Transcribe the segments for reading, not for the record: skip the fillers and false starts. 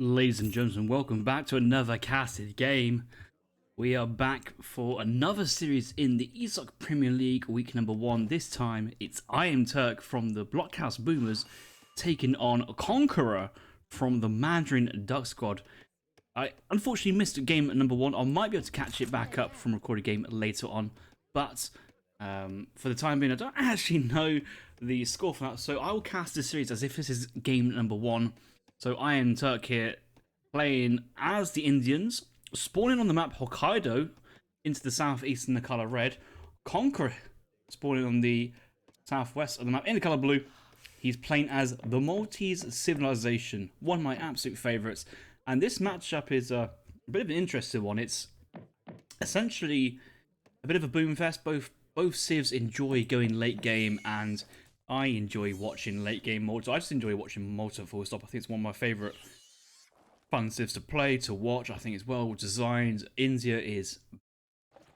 Ladies and gentlemen, welcome back to another casted game. We are back for another series in the Esoc Premier League, week number 1. This time, it's iamturk from the Blockhouse Boomers taking on Conqueror from the Mandarin Duck Squad. I unfortunately missed game number 1. I might be able to catch it back up from recorded game later on, but for the time being, I don't actually know the score for that, so I will cast this series as if this is game number 1. So iamturk here, playing as the Indians, spawning on the map Hokkaido into the southeast in the colour red. Conqueror spawning on the southwest of the map in the colour blue. He's playing as the Maltese Civilization, one of my absolute favourites. And this matchup is a bit of an interesting one. It's essentially a bit of a boom fest. Both civs enjoy going late game, and I enjoy watching late game Malta. I just enjoy watching Malta full stop. I think it's one of my favourite fun civs to play, to watch. I think it's well designed. India is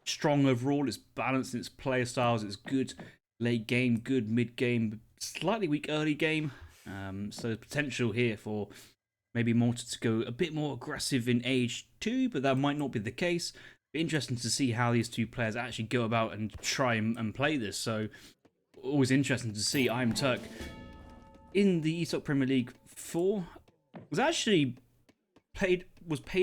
strong overall. It's balanced in its player styles. It's good late game, good mid game, slightly weak early game. So potential here for maybe Malta to go a bit more aggressive in age 2, but that might not be the case. Be interesting to see how these two players actually go about and try and play this. So always interesting to see. iamturk in the Esoc Premier League 4 was actually paid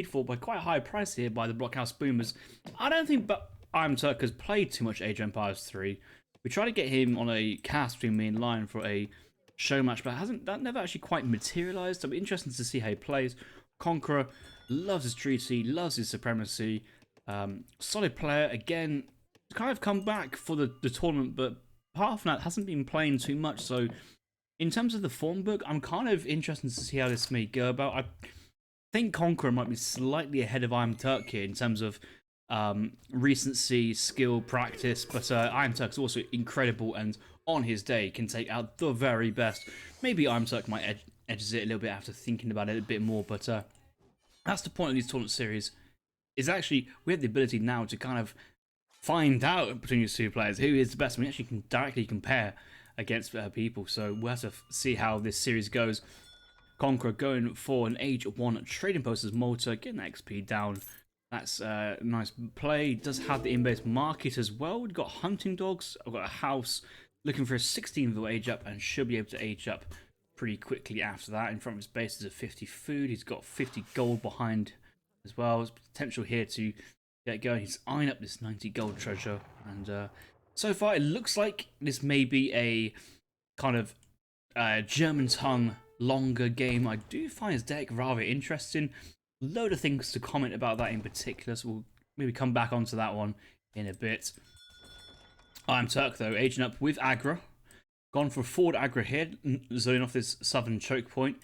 for by quite a high price here by the Blockhouse Boomers. I don't think iamturk has played too much Age of Empires 3. We tried to get him on a cast between me and Lion for a show match, but that never actually quite materialised. So it'll be interesting to see how he plays. Conqueror loves his treaty, loves his supremacy. Solid player, again, kind of come back for the tournament, but apart from that, hasn't been playing too much. So in terms of the form book, I'm kind of interested to see how this may go about. I think Conqueror might be slightly ahead of iamturk here in terms of recency, skill, practice, but iamturk is also incredible, and on his day can take out the very best. Maybe iamturk might edges it a little bit after thinking about it a bit more, but that's the point of these tournament series, is actually we have the ability now to kind of find out between these two players who is the best. We actually can directly compare against people, so we'll have to see how this series goes. Conqueror going for an age 1 trading post as Malta, getting that XP down. That's a nice play. Does have the in-base market as well. We've got hunting dogs. I've got a house looking for a 16 age up, and should be able to age up pretty quickly after that. In front of his base is a 50 food. He's got 50 gold behind as well. There's potential here to get going. He's eyeing up this 90 gold treasure, and so far it looks like this may be a kind of German tongue longer game. I do find his deck rather interesting. Load of things to comment about that in particular, so we'll maybe come back onto that one in a bit. iamturk though, aging up with aggro. Gone for forward aggro here, zoning off this southern choke point.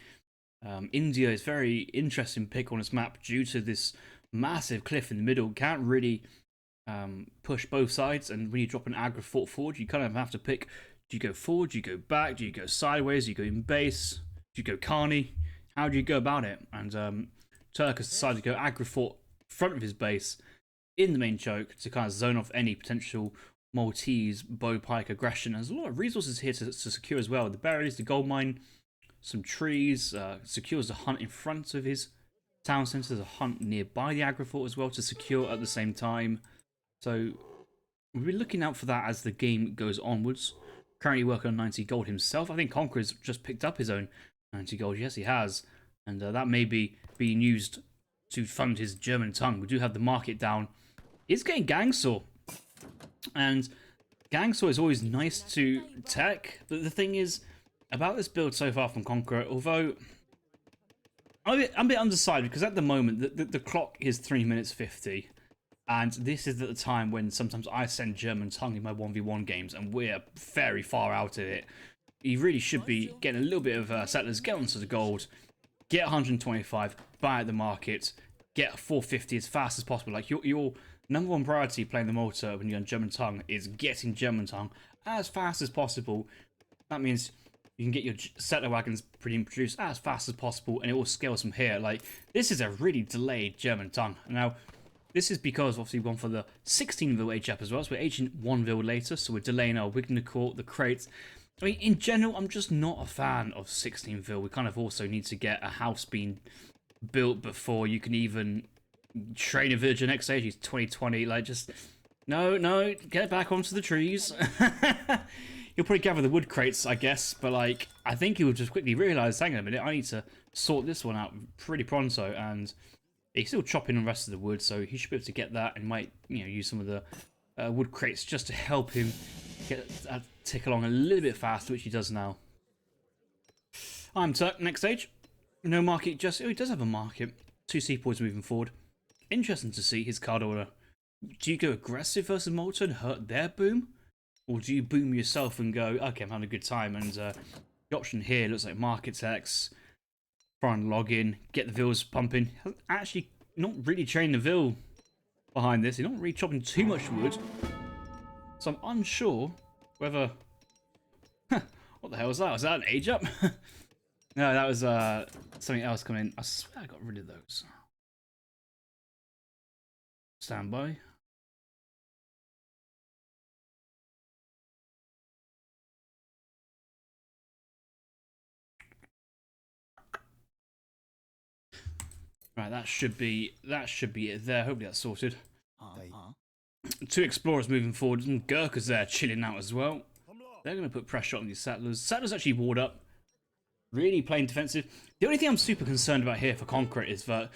India is very interesting pick on this map due to this massive cliff in the middle. Can't really push both sides, and when you drop an aggro fort forward, you kind of have to pick: do you go forward, do you go back, do you go sideways, do you go in base, do you go carny? How do you go about it? And Turk has decided to go aggro fort front of his base in the main choke to kind of zone off any potential Maltese bow pike aggression. There's a lot of resources here to secure as well. The berries, the gold mine, some trees, secures the hunt in front of his town centre. There's a hunt nearby the aggro fort as well to secure at the same time. So we'll be looking out for that as the game goes onwards. Currently working on 90 gold himself. I think Conqueror's just picked up his own 90 gold. Yes, he has. And that may be being used to fund his German tongue. We do have the market down. He's getting Gangsaw. And Gangsaw is always nice to tech. But the thing is, about this build so far from Conqueror, although I'm a bit undecided, because at the moment the clock is 3 minutes 50. And this is at the time when sometimes I send German tongue in my 1v1 games, and we're very far out of it. He really should be getting a little bit of settlers, get onto the gold, get 125, buy at the market, get 450 as fast as possible. Like your number one priority playing the Malta when you're on German tongue is getting German tongue as fast as possible. That means you can get your settler wagons produced as fast as possible, and it will scale from here. Like, this is a really delayed German tongue. Now, this is because obviously we've gone for the 16 age up as well, so we're aging 1 later, so we're delaying our Wigner Court, the crates. I mean, in general, I'm just not a fan of 16 Vil. We kind of also need to get a house being built before you can even train a villager next stage. He's 2020, like just no, get back onto the trees. He'll probably gather the wood crates, I guess, but like I think he will just quickly realise, hang on a minute, I need to sort this one out pretty pronto, and he's still chopping the rest of the wood, so he should be able to get that and might, you know, use some of the wood crates just to help him get tick along a little bit faster, which he does now. iamturk, next stage. No market, just oh, he does have a market. 2 seaports moving forward. Interesting to see his card order. Do you go aggressive versus Malta and hurt their boom? Or do you boom yourself and go, okay, I'm having a good time? And the option here looks like Market X, foreign login, get the vills pumping. Actually, not really training the vill behind this. He's not really chopping too much wood. So I'm unsure whether... what the hell was that? Was that an age up? No, that was something else coming in. I swear I got rid of those. Stand by. Right, that should be it there. Hopefully that's sorted. 2 explorers moving forward, and Gurkha's there chilling out as well. They're going to put pressure on these settlers. Settlers actually ward up. Really playing defensive. The only thing I'm super concerned about here for Conqueror is that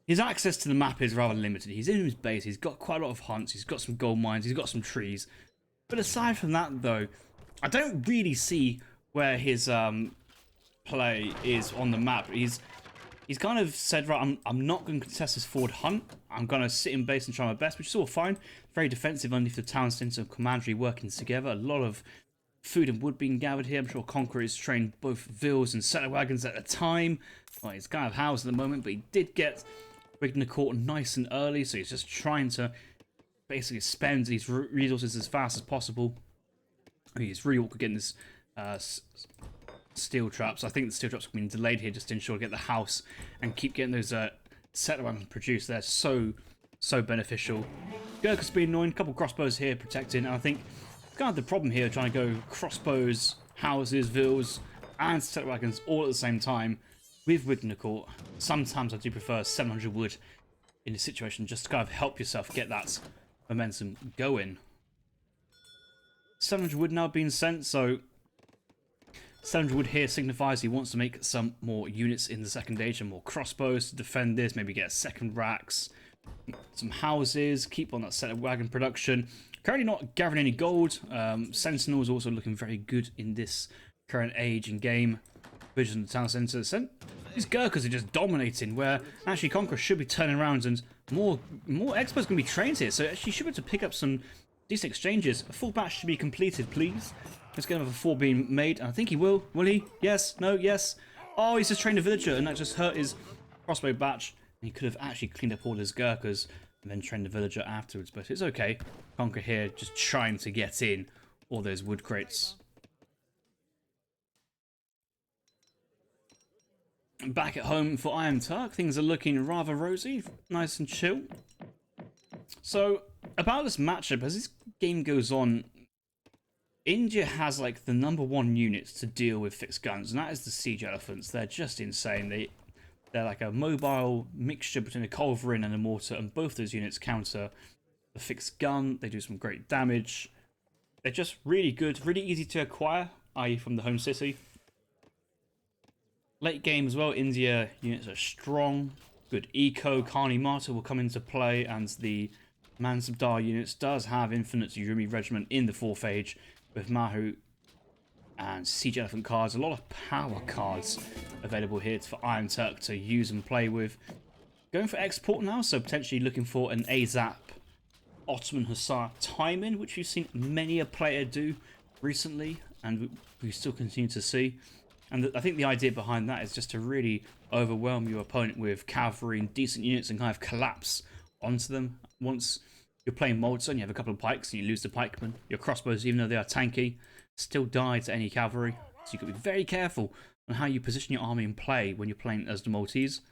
his access to the map is rather limited. He's in his base, he's got quite a lot of hunts, he's got some gold mines, he's got some trees. But aside from that though, I don't really see where his play is on the map. He's kind of said, right, I'm not going to contest this forward hunt. I'm going to sit in base and try my best, which is all fine. Very defensive underneath the town centre of commandery working together. A lot of food and wood being gathered here. I'm sure Conqueror has trained both vills and settler wagons at a time. Well, he's kind of housed at the moment, but he did get Wigner Court nice and early, so he's just trying to basically spend these resources as fast as possible. I mean, it's really awkward getting this steel traps. I think the steel traps have been delayed here just to ensure to get the house and keep getting those settler wagons produced. They're so beneficial. Gurkha's been annoying. A couple crossbows here protecting, and I think kind of the problem here trying to go crossbows, houses, vills, and settler wagons all at the same time with Wigner Court. Sometimes I do prefer 700 wood in this situation just to kind of help yourself get that momentum going. 700 wood now being sent, so 700 wood here signifies he wants to make some more units in the second age and more crossbows to defend this, maybe get a second racks, some houses, keep on that settler wagon production. Currently not gathering any gold. Sentinel is also looking very good in this current age in game. Vision of the town centre. These Gurkhas are just dominating, where actually Conqueror should be turning around and more experts going to be trained here. So actually should be able to pick up some decent exchanges. A full batch should be completed, please. Let's get another 4 being made. And I think he will. Will he? Yes. No. Yes. Oh, he's just trained a villager, and that just hurt his crossbow batch. And he could have actually cleaned up all his Gurkhas and then trained the villager afterwards, but it's okay. Conqueror here just trying to get in all those wood crates. Back at home for iamturk, things are looking rather rosy, nice and chill. So, about this matchup, as this game goes on, India has like the #1 units to deal with fixed guns, and that is the siege elephants. They're just insane. They're like a mobile mixture between a culverin and a mortar, and both those units counter the fixed gun. They do some great damage. They're just really good, really easy to acquire, i.e. from the home city. Late game as well, India units are strong. Good eco, Kani Martyr will come into play, and the Mansabdar units does have Infinite Yumi Regiment in the 4th age with Mahu and Siege Elephant cards. A lot of power cards available here for iamturk to use and play with. Going for export now, so potentially looking for an ASAP Ottoman Hussar timing, which we've seen many a player do recently, and we still continue to see. And I think the idea behind that is just to really overwhelm your opponent with cavalry and decent units and kind of collapse onto them. Once you're playing Malta and you have a couple of pikes and you lose the pikemen, your crossbows, even though they are tanky, still die to any cavalry. So you've got to be very careful on how you position your army and play when you're playing as the Maltese.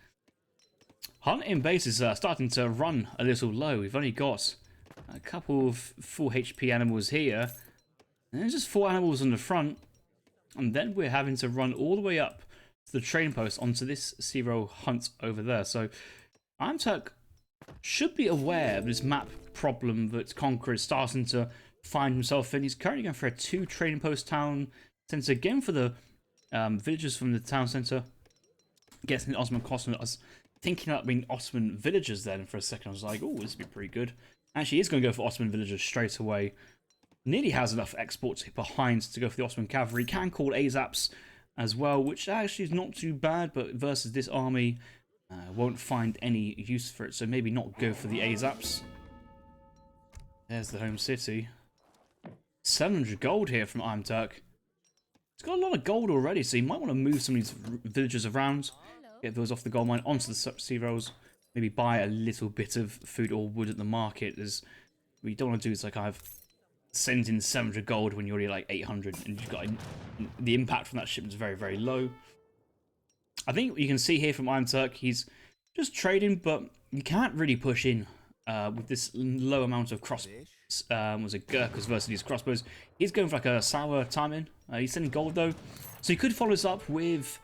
Hunting base is starting to run a little low. We've only got a couple of full HP animals here. And there's just 4 animals on the front. And then we're having to run all the way up the trading post onto this zero hunt over there. So iamturk should be aware of this map problem that Conqueror is starting to find himself in. He's currently going for a 2 trading post town center again for the villagers from the town center. Getting the Ottoman Cosmo. I was thinking about being Ottoman villagers then for a second. I was like, oh, this would be pretty good. Actually, he's going to go for Ottoman villagers straight away. Nearly has enough exports behind to go for the Ottoman cavalry. Can call ASAPs as well, which actually is not too bad, but versus this army, won't find any use for it, so maybe not go for the ASAPs. There's the home city. 700 gold here from iamturk. He's got a lot of gold already, so you might want to move some of these villagers around, get those off the gold mine onto the zeros, maybe buy a little bit of food or wood at the market. What you don't want to do is like I've sent in 700 gold when you're already like 800, and you've got the impact from that shipment is very, very low. I think you can see here from iamturk, he's just trading, but you can't really push in with this low amount of was it Gurkhas versus these crossbows. He's going for like a sour timing. He's sending gold though, so he could follow this up with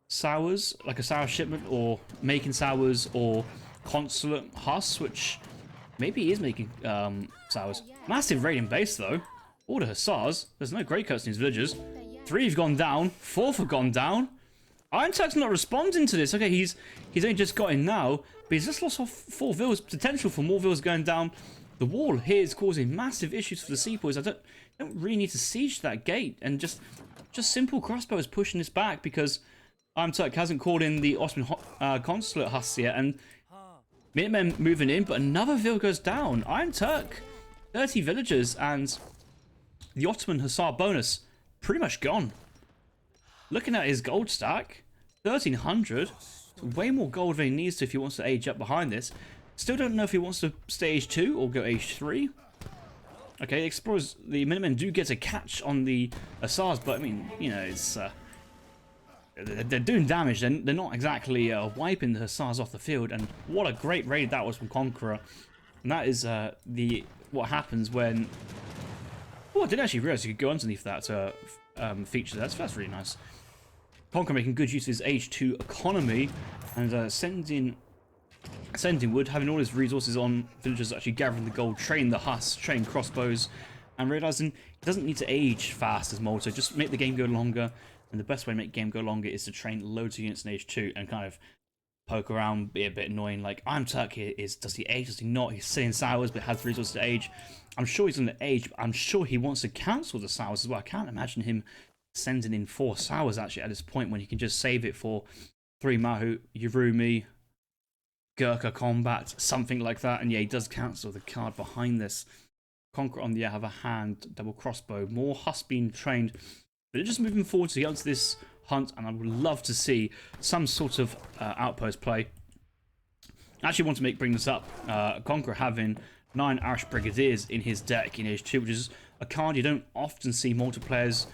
sours, like a sour shipment, or making sours, or consulate Huss, which maybe he is making sours. Massive raiding base though. All the hussars. There's no great cuts in these villagers. 3 have gone down. 4 have gone down. iamturk's not responding to this. Okay, he's only just got in now, but he's just lost off 4 villas. Potential for more villas going down. The wall here is causing massive issues for the sepoys. I don't really need to siege that gate, and just simple crossbows pushing this back because iamturk hasn't called in the Ottoman consulate Huss yet, and Minutemen moving in, but another vill goes down. iamturk, 30 villagers, and the Ottoman Hussar bonus pretty much gone. Looking at his gold stack, 1300. Way more gold than he needs to if he wants to age up behind this. Still don't know if he wants to stay age 2 or go age 3. Okay, explorers, the Minutemen do get a catch on the Hussars, but I mean, you know, it's they're doing damage. They're not exactly wiping the Hussars off the field. And what a great raid that was from Conqueror. And that is what happens when... Oh, I didn't actually realize you could go underneath that feature. That's really nice. Conqueror making good use of his age 2 economy and sending wood, having all his resources on villagers actually gathering the gold, training the Huss, training crossbows, and realizing he doesn't need to age fast as Malta, just make the game go longer. And the best way to make the game go longer is to train loads of units in age 2 and kind of poke around, be a bit annoying. Like iamturk here does he age, does he not? He's saying sours but has the resources to age. I'm sure he's going to age, but I'm sure he wants to cancel the sours as well. I can't imagine him sending in 4 sours actually at this point when he can just save it for 3 Mahu, Yurumi, Gurkha combat, something like that. And yeah, he does cancel the card behind this. Conqueror on the other hand, double crossbow, more Huss being trained. But they're just moving forward to get onto this hunt, and I would love to see some sort of outpost play. I actually want to bring this up. Conqueror having 9 Irish Brigadiers in his deck in age 2, which is a card you don't often see multiplayers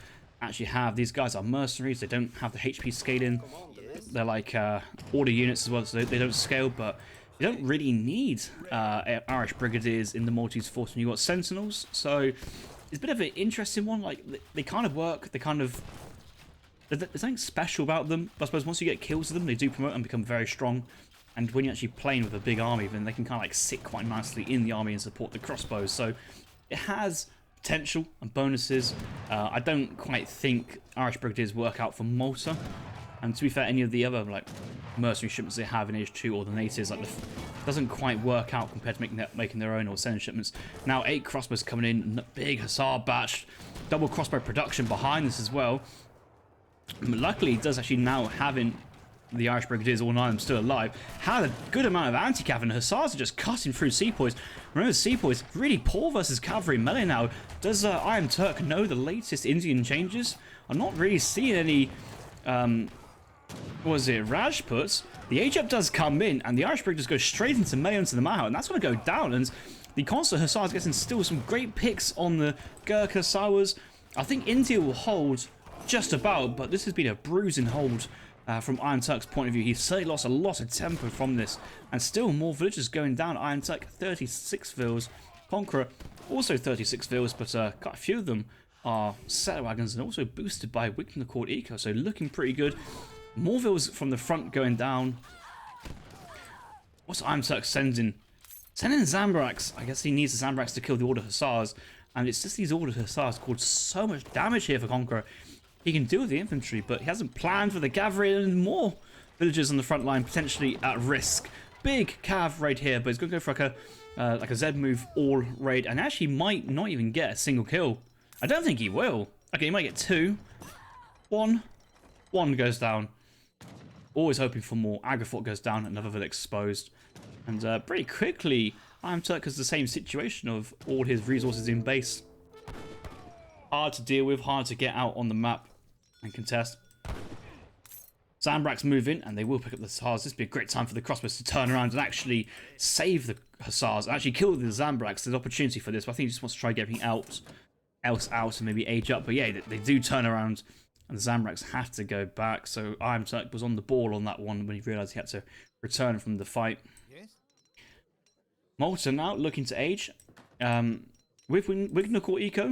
actually have. These guys are mercenaries. They don't have the HP scaling. They're like order units as well, so they don't scale, but you don't really need Irish Brigadiers in the Maltese force when you've got Sentinels. So it's a bit of an interesting one. Like, they kind of work. There's something special about them. But I suppose once you get kills with them, they do promote and become very strong. And when you're actually playing with a big army, then they can kind of like sit quite nicely in the army and support the crossbows. So it has potential and bonuses. I don't quite think Irish Brigadiers work out for Malta. And to be fair, any of the other like mercenary shipments they have in age 2 or the natives, like doesn't quite work out compared to making their own or sending shipments. Now 8 crossbows coming in, big Hussar batch, double crossbow production behind this as well. But luckily, it does actually now having the Irish Brigadiers, all 9 of them still alive, had a good amount of anti-cav, and Hussars are just cutting through sepoys. Remember, sepoys really poor versus cavalry melee now. Does iamturk know the latest Indian changes? I'm not really seeing any. Was it Rajputs? The age up does come in, and the Irish Brigadiers go straight into melee into the Maho, and that's going to go down. And the consular Hussars getting still some great picks on the Gurkha Sours. I think India will hold just about, but this has been a bruising hold from iamturk's point of view. He's certainly lost a lot of tempo from this, and still more villages going down. iamturk 36 vills, Conqueror also 36 vills, but quite a few of them are settler wagons and also boosted by Wickham the Court Eco, so looking pretty good. Morville's from the front going down. What's iamturk sending? Sending Zambrax. I guess he needs the Zambrax to kill the Order Hussars. And it's just these Order Hussars cause so much damage here for Conqueror. He can deal with the infantry, but he hasn't planned for the cavalry and more villagers on the front line potentially at risk. Big cav raid here, but he's going to go for like a Z move all raid, and actually might not even get a single kill. I don't think he will. Okay, he might get 2. 1 goes down. Always hoping for more. Agrafort goes down, another village exposed. And pretty quickly, iamturk has the same situation of all his resources in base. Hard to deal with, hard to get out on the map and contest. Zambrax move in, and they will pick up the Hussars. This would be a great time for the crossbows to turn around and actually save the Hussars, actually kill the Zambrax. There's opportunity for this, but I think he just wants to try getting else out and maybe age up. But yeah, they do turn around, and the Zambrax have to go back. So iamturk was on the ball on that one when he realised he had to return from the fight. Yes. Malta now looking to age. With Wignacore Eco,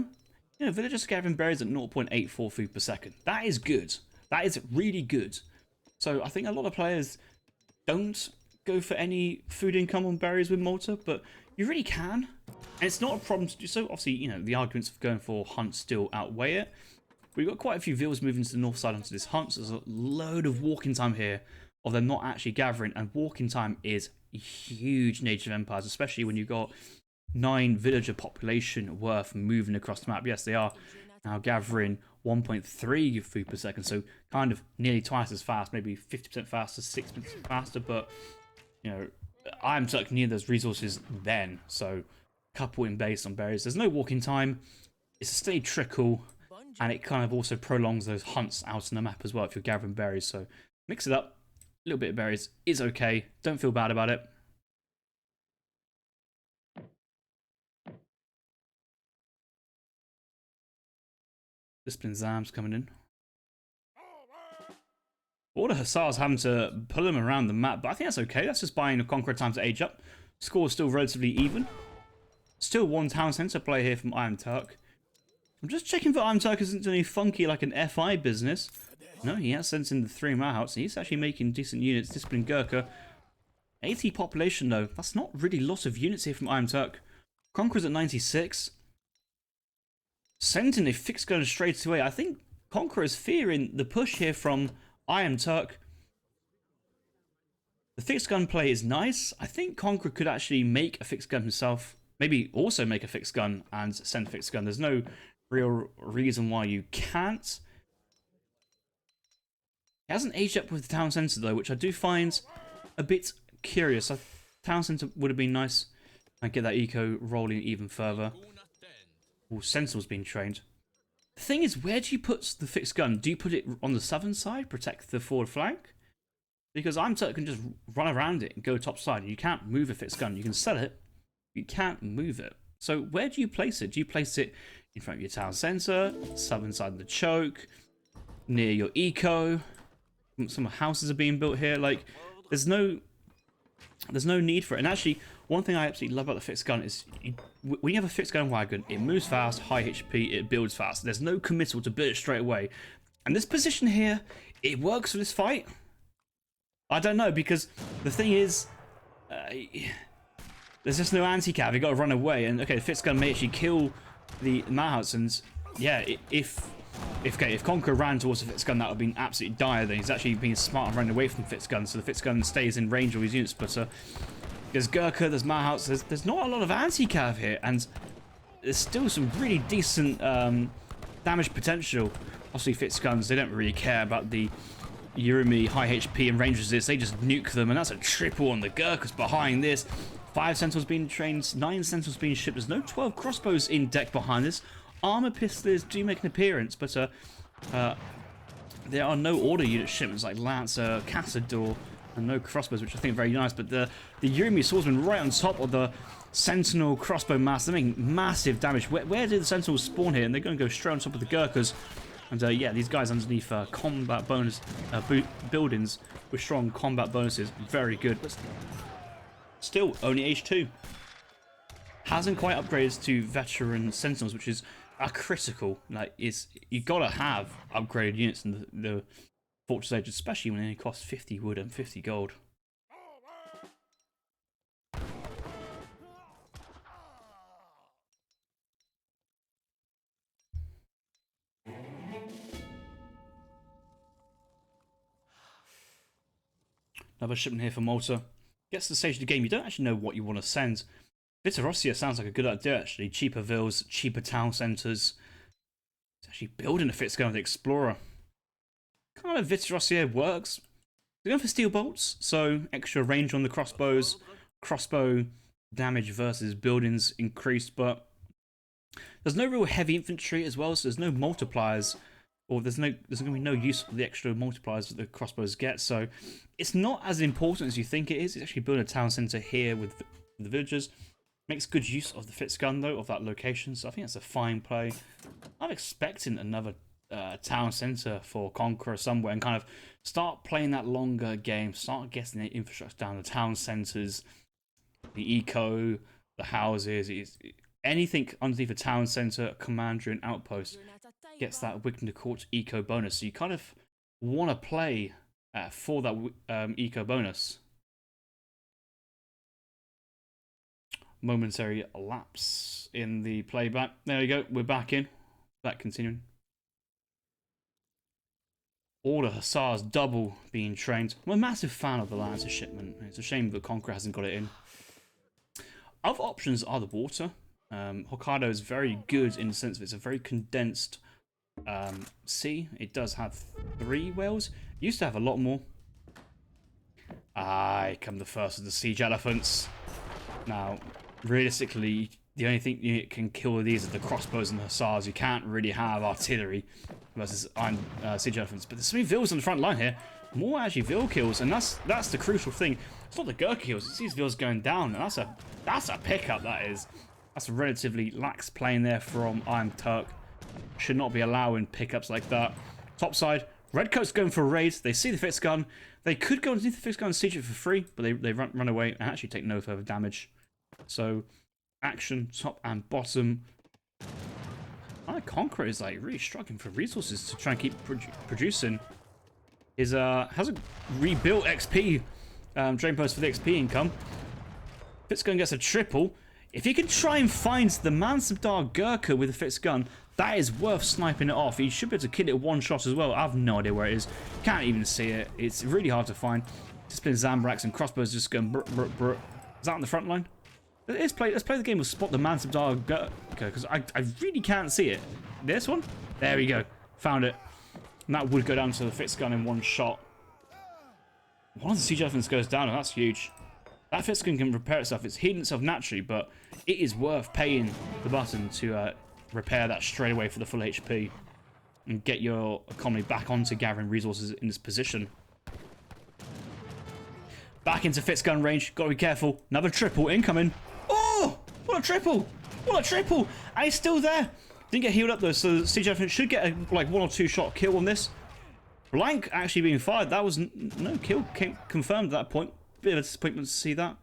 you know, villagers gathering berries at 0.84 food per second. That is good. That is really good. So I think a lot of players don't go for any food income on berries with Malta, but you really can. And it's not a problem to do so. Obviously, you know, the arguments of going for hunt still outweigh it. We've got quite a few villas moving to the north side onto this hunt. So there's a load of walking time here of them not actually gathering. And walking time is huge in Age of Empires, especially when you've got 9 villager population worth moving across the map. Yes, they are now gathering 1.3 food per second, so kind of nearly twice as fast, maybe 50% faster, 6% faster, but you know, iamturk near those resources then, so couple in base on berries. There's no walking time, it's a steady trickle, and it kind of also prolongs those hunts out on the map as well if you're gathering berries, so mix it up. A little bit of berries is okay, don't feel bad about it. Discipline Zams coming in. All the Hussars having to pull them around the map, but I think that's okay. That's just buying a Conqueror time to age up. Score is still relatively even. Still 1 town centre play here from iamturk. I'm just checking for iamturk isn't doing any funky like an FI business. No, he has sent in the 3 Mahouts, and he's actually making decent units. Discipline Gurkha. 80 population though. That's not really a lot of units here from iamturk. Conqueror's at 96. Sent in a fixed gun straight away. I think Conqueror is fearing the push here from iamturk. The fixed gun play is nice. I think Conqueror could actually make a fixed gun himself. Maybe also make a fixed gun and send a fixed gun. There's no real reason why you can't. He hasn't aged up with the town centre though, which I do find a bit curious. Town centre would have been nice. And get that eco rolling even further. Oh, Sentinel's being trained. The thing is, where do you put the fixed gun? Do you put it on the southern side, protect the forward flank? Because iamturk can just run around it and go top side. You can't move a fixed gun. You can sell it. You can't move it. So where do you place it? Do you place it in front of your town centre, southern side of the choke, near your eco? Some houses are being built here. Like, there's no need for it. And actually, one thing I absolutely love about the fixed gun is when you have a fixed gun wagon, it moves fast, high HP, it builds fast. There's no committal to build it straight away. And this position here, it works for this fight. I don't know, because the thing is, there's just no anti-cav. You got to run away. And okay, the fixed gun may actually kill the Mahouts. And yeah, if Conqueror ran towards the fixed gun, that would have been absolutely dire. Then he's actually being smart and running away from the fixed gun, so the fixed gun stays in range of his units. But there's Gurkha, there's Mahouts, there's not a lot of anti-cav here, and there's still some really decent damage potential. Obviously, fixed guns, they don't really care about the Urumi high HP and range resist. They just nuke them, and that's a triple on the Gurkhas behind this. 5 Sentinels being trained, 9 Sentinels being shipped. There's no 12 crossbows in deck behind this. Armor pistolers do make an appearance, but there are no order unit shipments like Lancer, Cassador, and no crossbows, which I think are very nice. But the Urumi swordsman right on top of the Sentinel crossbow mass, they're making massive damage. Where did the Sentinels spawn here? And they're going to go straight on top of the Gurkhas. And yeah, these guys underneath combat bonus buildings with strong combat bonuses, very good. But still, only age 2. Hasn't quite upgraded to veteran Sentinels, which is critical. Like, you gotta have upgraded units in the Fortress Age, especially when it only costs 50 wood and 50 gold. Another shipment here for Malta. Gets to the stage of the game, you don't actually know what you want to send. Vitarossia sounds like a good idea, actually. Cheaper vills, cheaper town centres. It's actually building a Fitzgerald with the Explorer. Kind of Vitarossia works. We're going for steel bolts, so extra range on the crossbows. Crossbow damage versus buildings increased, but there's no real heavy infantry as well, so there's no multipliers. Or there's going to be no use of the extra multipliers that the crossbows get, so it's not as important as you think it is. It's actually building a town centre here with the villagers. Makes good use of the Fitzgun though, of that location, so I think that's a fine play. I'm expecting another town centre for Conqueror somewhere and kind of start playing that longer game, start getting the infrastructure down, the town centres, the eco, the houses, anything underneath a town centre, commander and outpost gets that Wigton Court eco bonus. So you kind of want to play for that eco bonus. Momentary lapse in the playback. There we go. We're back in. Back continuing. Order Hussars double being trained. I'm a massive fan of the Lancer shipment. It's a shame that Conqueror hasn't got it in. Other options are the water. Hokkaido is very good in the sense of it's a very condensed sea. It does have 3 whales. Used to have a lot more. Come the first of the siege elephants. Now, realistically, the only thing you can kill these are the crossbows and the hussars. You can't really have artillery versus siege elephants. But there's so many vills on the front line here. More actually vill kills, and that's the crucial thing. It's not the Gurkha kills. It's these vills going down, and that's a pickup. That is. That's a relatively lax playing there from iamturk. Should not be allowing pickups like that. Top side, Redcoat's going for a raid. They see the fixed gun. They could go underneath the fixed gun and siege it for free, but they run away and actually take no further damage. So, action, top and bottom. Conqueror is like really struggling for resources to try and keep producing. Has a rebuilt XP drain post for the XP income. Fitzgun gets a triple. If you can try and find the Mansabdar Gurkha with a fixed gun, that is worth sniping it off. You should be able to kill it one shot as well. I have no idea where it is. Can't even see it. It's really hard to find. Discipline Zambraks and crossbows just going brr, brr, brr. Is that on the front line? Let's play the game with spot the Mansabdar Gurkha, because I really can't see it. This one? There we go. Found it. And that would go down to the fixed gun in one shot. One of the siege elephants goes down, and that's huge. That fixed gun can repair itself. It's healing itself naturally, but it is worth paying the button to repair that straight away for the full HP and get your economy back onto gathering resources in this position. Back into fixed gun range. Got to be careful. Another triple incoming. Oh, what a triple! What a triple! And he's still there. Didn't get healed up though, so the siege elephant should get a like 1 or 2 shot kill on this. Blank actually being fired. That was no kill confirmed at that point. Bit of a disappointment to see that.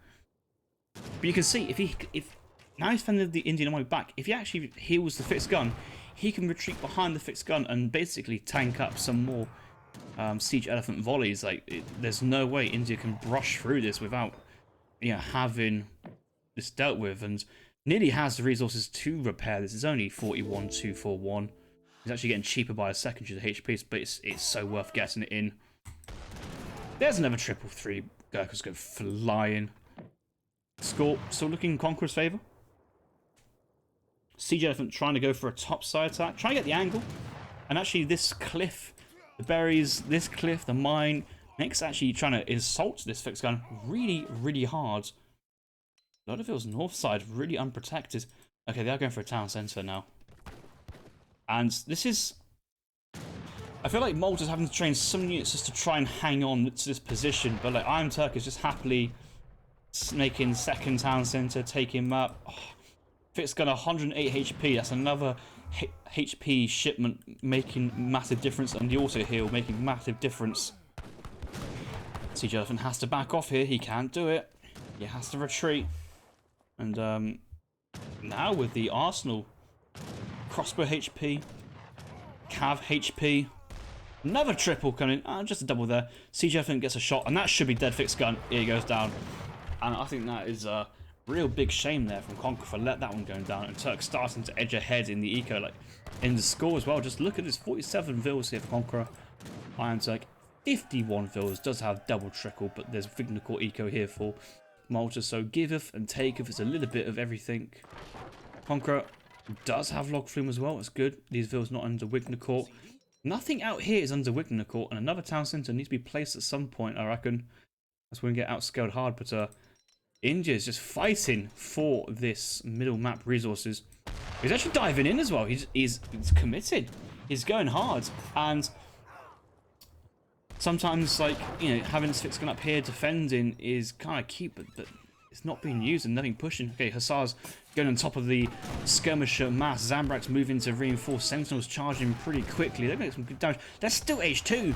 But you can see if now he's fended the Indian army back. If he actually heals the fixed gun, he can retreat behind the fixed gun and basically tank up some more siege elephant volleys. There's no way India can brush through this without having this dealt with, and nearly has the resources to repair this. It's only 41,241. It's actually getting cheaper by a second due to HP, but it's so worth getting it in. There's another triple 3. Gurkhas go flying. Score still looking in Conqueror's favour. Siege elephant trying to go for a top side attack, trying to get the angle, and actually this cliff, the berries, this cliff, the mine, makes actually trying to insult this fixed gun really, really hard. A lot of it north side, really unprotected. Okay, they are going for a town centre now. And this is... I feel like Malta's having to train some units just to try and hang on to this position, but like iamturk is just happily making second town centre, taking map. Oh, fixed gun 108 HP, that's another HP shipment making massive difference, and the auto heal making massive difference. Siege elephant has to back off here, he can't do it. He has to retreat. And now with the arsenal, crossbow HP, cav HP, Another triple coming in. Just a double there. Siege Elephant gets a shot, and that should be dead fixed gun. Here he goes down. And I think that is a real big shame there from Conqueror for let that one going down. And Turk starting to edge ahead in the eco, like in the score as well. Just look at this, 47 vills here for Conqueror. iamturk, 51 vills, does have double trickle, but there's Vignacore eco here for Malta. So giveth and taketh is a little bit of everything. Conqueror does have log flume as well. It's good. These vills not under Vignacore. Nothing out here is under Vignacore, and another town centre needs to be placed at some point, I reckon. That's when we get outscaled hard, but India is just fighting for this middle map resources. He's actually diving in as well. He's committed. He's going hard, and sometimes, like, you know, having this fixed gun up here defending is kind of cute, but it's not being used and nothing pushing. Okay, Hussars going on top of the skirmisher mass. Zambrak's moving to reinforce. Sentinels charging pretty quickly. They're going to get some good damage. They're still H2.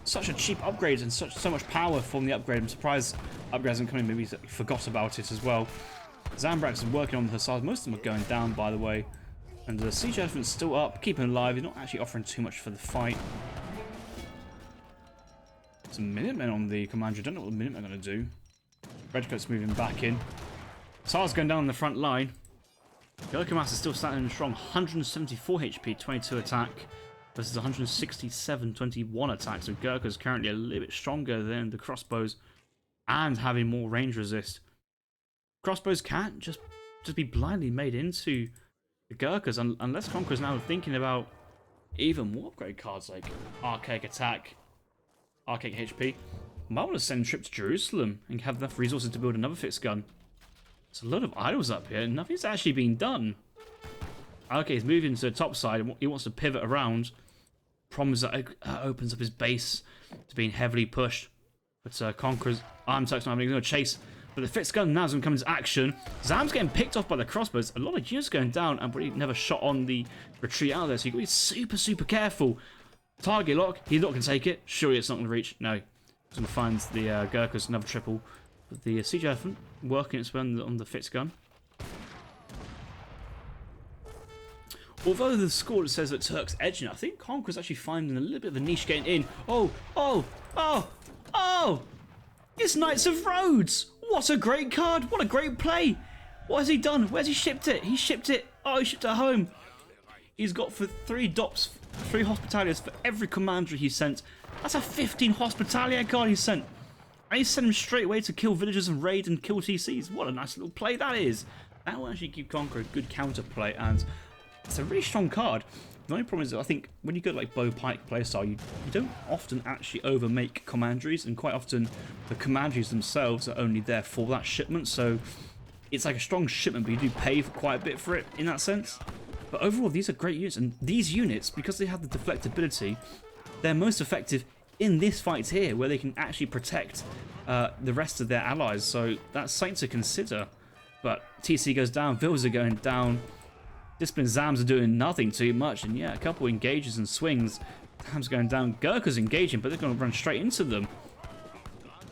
Such a cheap upgrade and so much power from the upgrade. I'm surprised upgrade hasn't come in. Maybe he forgot about it as well. Zambrak's working on the Hussars. Most of them are going down, by the way. And the Siege Elephant's still up, keeping alive. He's not actually offering too much for the fight. Some Minutemen on the commander. Don't know what the Minutemen are going to do. Redcoat's moving back in. Hussars going down on the front line. Gurkha Mass is still standing strong. 174 HP, 22 attack. Versus 167, 21 attack. So Gurkha's currently a little bit stronger than the crossbows and having more range resist. Crossbows can't just be blindly made into the Gurkhas unless Conqueror's now thinking about even more upgrade cards like Archaic Attack, Archaic HP. Might want to send a trip to Jerusalem and have enough resources to build another fixed gun. There's a lot of idols up here and nothing's actually being done. Okay, he's moving to the top side and he wants to pivot around. Problem is that opens up his base to being heavily pushed. But Conqueror's iamturk's not having a chase. But the fixed gun now is going to come into action. Zam's getting picked off by the crossbows. A lot of units going down, and but he never shot on the retreat out there. So you've got to be super, super careful. Target lock. He's not going to take it. Surely it's not going to reach. No. He's going to find the Gurkhas another triple. But the Siege Elephant working its way on the fixed gun. Although the score says that Turk's edging, I think Conqueror's actually finding a little bit of a niche getting in. Oh! It's Knights of Rhodes! What a great card! What a great play! What has he done? Where's he shipped it? He shipped it. Oh, he shipped it home. He's got for 3 DOPs, 3 Hospitaliers for every commander he sent. That's a 15 Hospitalier card he sent. And he sent him straight away to kill villagers and raid and kill TCs. What a nice little play that is. That will actually give Conqueror a good counterplay, and it's a really strong card. The only problem is that I think when you go like bow pike playstyle, you don't often actually overmake commanderies, and quite often the commanderies themselves are only there for that shipment, so it's like a strong shipment, but you do pay for quite a bit for it in that sense. But overall, these are great units, and these units, because they have the deflectability, they're most effective in this fight here, where they can actually protect the rest of their allies, so that's something to consider. But TC goes down, Vills are going down. Discipline Zams are doing nothing too much, and yeah, a couple engages and swings. Zams going down. Gurkha's engaging, but they're going to run straight into them.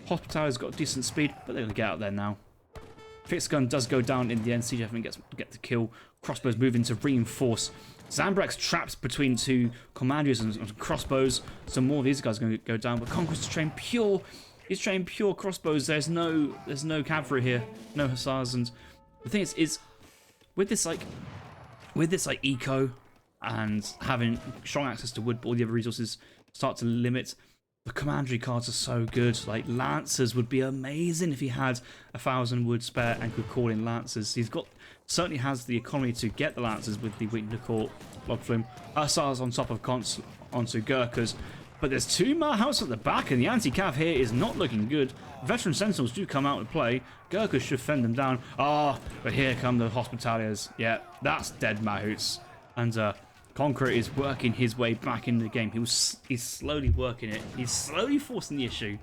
Hospital's got decent speed, but they're going to get out there now. Fixed gun does go down in the end. Siege Elephant get the kill. Crossbows move in to reinforce. Zambrak's trapped between 2 commanders and crossbows. Some more of these guys are going to go down, but Conqueror's trained pure. He's trained pure crossbows. There's no cavalry here, no hussars, and the thing is with this eco and having strong access to wood, but all the other resources start to limit. The commandery cards are so good. Like Lancers would be amazing if he had 1,000 wood spare and could call in Lancers. He's certainly has the economy to get the Lancers with the Vignacore log flume. Hussars on top of onto Gurkhas. But there's 2 Marhouse at the back, and the anti-cav here is not looking good. Veteran Sentinels do come out and play. Gurkhas should fend them down. But here come the Hospitaliers. Yeah, that's dead Mahouts. And Conqueror is working his way back into the game. He's slowly working it. He's slowly forcing the issue.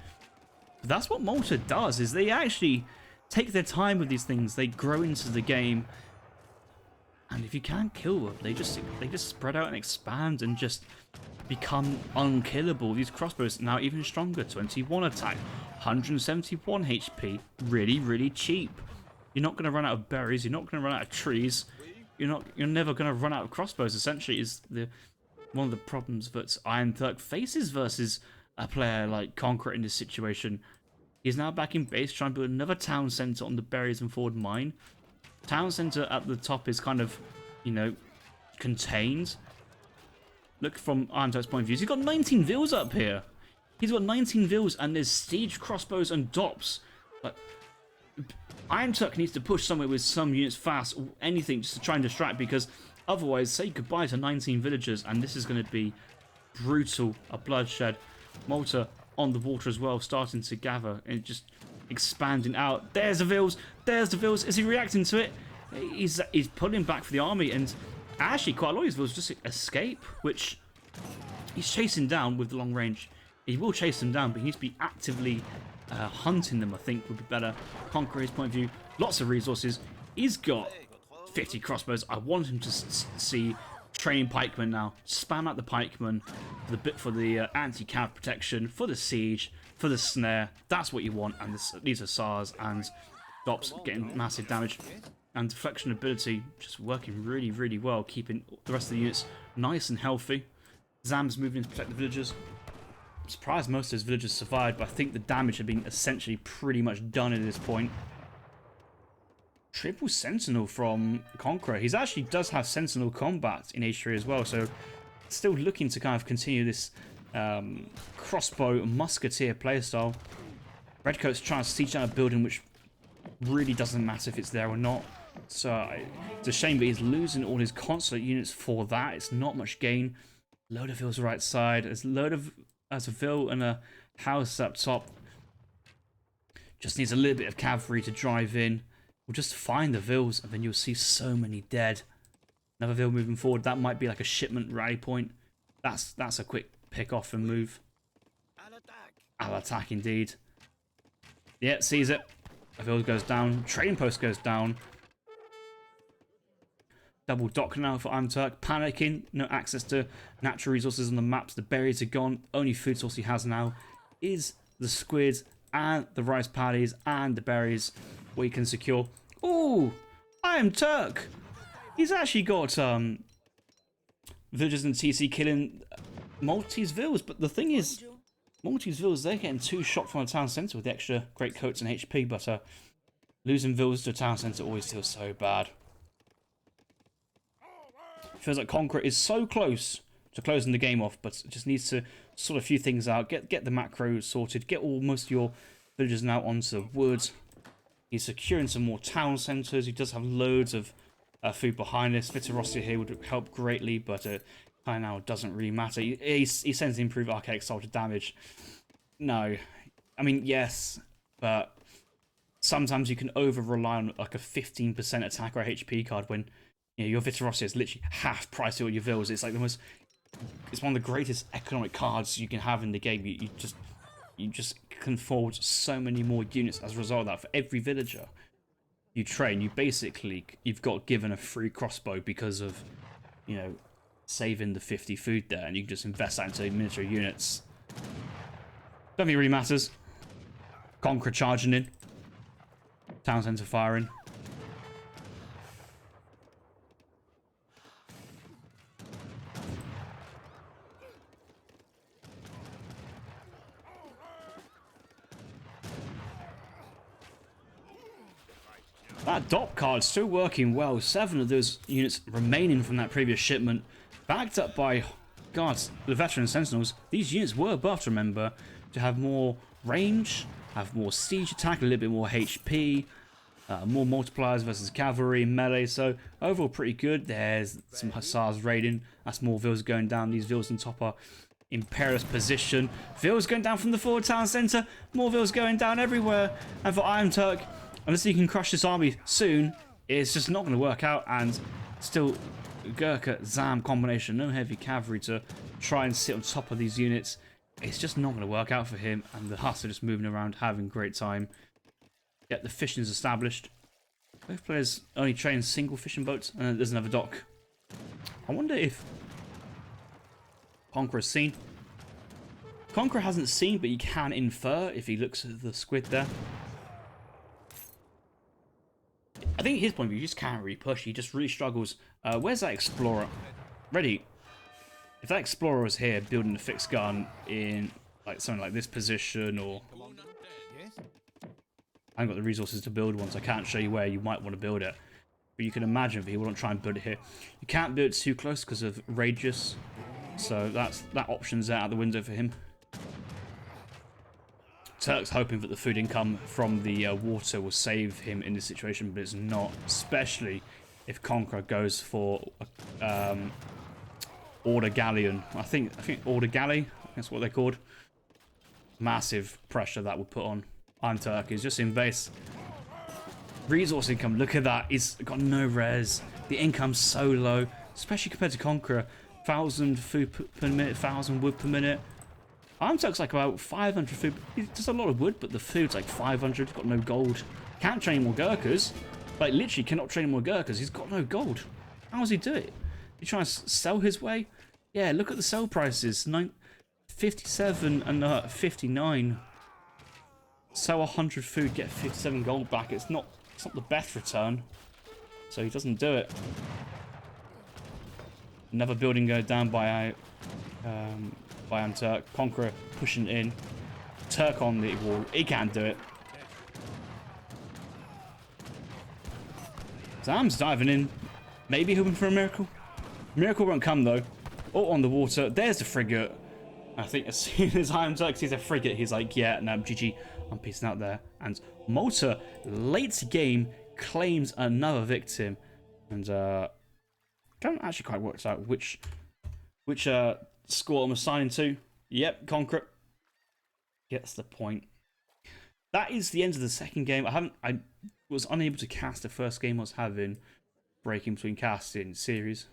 But that's what Malta does, is they actually take their time with these things. They grow into the game. And if you can't kill them, they just spread out and expand and just become unkillable. These crossbows now even stronger. 21 attack, 171 HP. Really, really cheap. You're not going to run out of berries. You're not going to run out of trees. You're never going to run out of crossbows. Essentially, is the one of the problems that iamturk faces versus a player like Conqueror in this situation. He's now back in base, trying to build another town centre on the berries and forward mine. Town centre at the top is kind of, you know, contained. Look from iamturk's point of view. He's got 19 vills up here. He's got 19 vills and there's siege crossbows and dops. But iamturk needs to push somewhere with some units fast or anything just to try and distract, because otherwise, say goodbye to 19 villagers and this is going to be brutal. A bloodshed. Malta on the water as well, starting to gather and just expanding out. There's the vills. There's the vills. Is he reacting to it? He's pulling back for the army, and actually quite a lot of his vills just escape, which he's chasing down with the long range. He will chase them down, but he needs to be actively hunting them, I think, would be better. Conquer his point of view. Lots of resources. He's got 50 crossbows. I want him to see training pikemen now. Spam out the pikemen for the anti-cav protection, for the siege, for the snare. That's what you want. And these are SARs and DOPS getting massive damage. And deflection ability just working really, really well, keeping the rest of the units nice and healthy. Zam's moving in to protect the villagers. I'm surprised most of his villagers survived, but I think the damage had been essentially pretty much done at this point. Triple Sentinel from Conqueror. He actually does have Sentinel combat in H3 as well, so still looking to kind of continue this crossbow musketeer playstyle. Redcoat's trying to siege down a building, which really doesn't matter if it's there or not. So it's a shame that he's losing all his constant units for that. It's not much gain. Load of vills right side. There's a vill and a house up top. Just needs a little bit of cavalry to drive in. We'll just find the vills, and then you'll see so many dead. Another vill moving forward. That might be like a shipment rally point. That's a quick pick off and move. I'll attack indeed. Yeah, sees it. A vill goes down. Trading post goes down. Double dock now for iamturk. Panicking. No access to natural resources on the maps. The berries are gone. Only food source he has now is the squids and the rice paddies and the berries we can secure. Ooh, iamturk. He's actually got villagers in TC killing Maltese vills, but the thing is, Maltese vills, they're getting 2 shot from a town centre with the extra great coats and HP, but losing vills to a town centre always feels so bad. Feels like Conqueror is so close to closing the game off, but just needs to sort a few things out, get the macro sorted, get most of your villagers now onto the woods. He's securing some more town centres. He does have loads of food behind this. Vitorossia here would help greatly, but kind of now doesn't really matter. He sends the improved archaic soldier damage. No. I mean, yes, but sometimes you can over-rely on like a 15% attack or a HP card when, you know, your Vitorossia is literally half price to all your vills. It's like it's one of the greatest economic cards you can have in the game. You just can forward so many more units as a result of that. For every villager you train, you've got given a free crossbow because of, you know, saving the 50 food there, and you can just invest that into military units. Don't think it really matters. Conqueror charging in. Town centre firing. That DOP card still working well. 7 of those units remaining from that previous shipment. Backed up by, God, the veteran sentinels. These units were buffed, remember, to have more range, have more siege attack, a little bit more HP, more multipliers versus cavalry, melee. So overall pretty good. There's some hussars raiding. That's more vills going down. These vills on top are in perilous position. Vills going down from the forward town centre. More vills going down everywhere. And for iamturk, unless he can crush this army soon, it's just not going to work out. And still, Gurkha Zam combination, no heavy cavalry to try and sit on top of these units. It's just not going to work out for him. And the Huss are just moving around, having a great time. Yep, the fishing is established. Both players only train single fishing boats, and there's another dock. I wonder if Conqueror's seen. Conqueror hasn't seen, but you can infer if he looks at the squid there. I think his point of view, he just can't really push. He just really struggles. Where's that explorer? Ready. If that explorer was here building a fixed gun in like something like this position, or I haven't got the resources to build one, so I can't show you where you might want to build it. But you can imagine if he wouldn't try and build it here. You can't build it too close because of radius, so that option's out the window for him. Turk's hoping that the food income from the water will save him in this situation, but it's not, especially if Conqueror goes for Order Galleon. I think Order Galley, that's what they're called. Massive pressure that would put on iamturk. He's just in base. Resource income, look at that. He's got no res. The income's so low, especially compared to Conqueror. 1,000 food per minute, 1,000 wood per minute. iamturk's like about 500 food. He does a lot of wood, but the food's like 500. He's got no gold. Can't train more Gurkhas. Like, literally cannot train more Gurkhas. He's got no gold. How does he do it? He trying to sell his way? Yeah, look at the sell prices. 57 and 59. Sell 100 food, get 57 gold back. It's not the best return. So he doesn't do it. Another building go down by iamturk. Conqueror pushing in. Turk on the wall. He can't do it. Sam's diving in. Maybe hoping for a miracle. Miracle won't come though. Oh, on the water. There's the frigate. I think as soon as iamturk sees a frigate, he's like, yeah, no, GG. I'm peacing out there. And Malta, late game, claims another victim. And don't actually quite work out which score I'm assigning to. Yep, Conqueror gets the point. That is the end of the second game. I was unable to cast the first game I was having, breaking between casting series.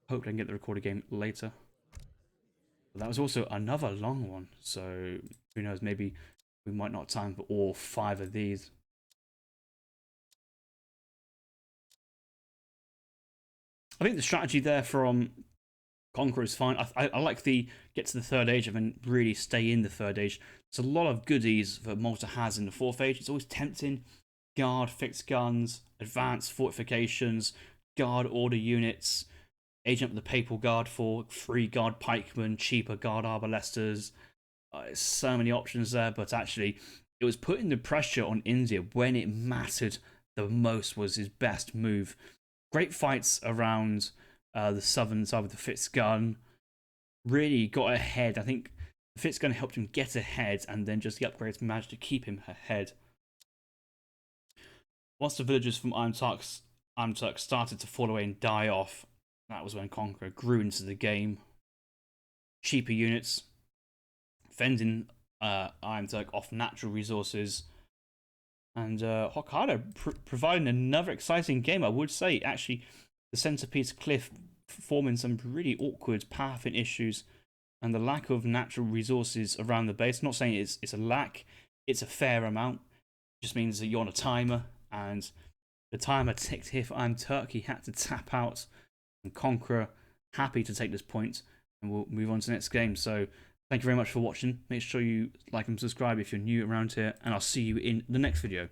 Hope I can get the recorded game later. But that was also another long one, so who knows, maybe we might not have time for all 5 of these. I think the strategy there from Conqueror is fine. I like the get to the 3rd age and then really stay in the 3rd age. There's a lot of goodies that Malta has in the 4th age. It's always tempting. Guard, fixed guns, advanced fortifications, guard order units, agent of the Papal Guard for free guard pikemen, cheaper guard arbalesters. So many options there, but actually it was putting the pressure on India when it mattered the most. Was his best move. Great fights around the southern side with the fixed gun. Really got ahead. I think the fixed gun helped him get ahead, and then just the upgrades managed to keep him ahead. Once the villagers from iamturk started to fall away and die off, that was when Conqueror grew into the game. Cheaper units, fending iamturk off natural resources, and Hokkaido providing another exciting game. I would say, actually, the centerpiece cliff forming some really awkward pathing issues, and the lack of natural resources around the base. Not saying it's a lack, it's a fair amount. It just means that you're on a timer, and the timer ticked here for iamturk. He had to tap out, and Conqueror happy to take this point, and we'll move on to the next game. So thank you very much for watching. Make sure you like and subscribe if you're new around here, and I'll see you in the next video.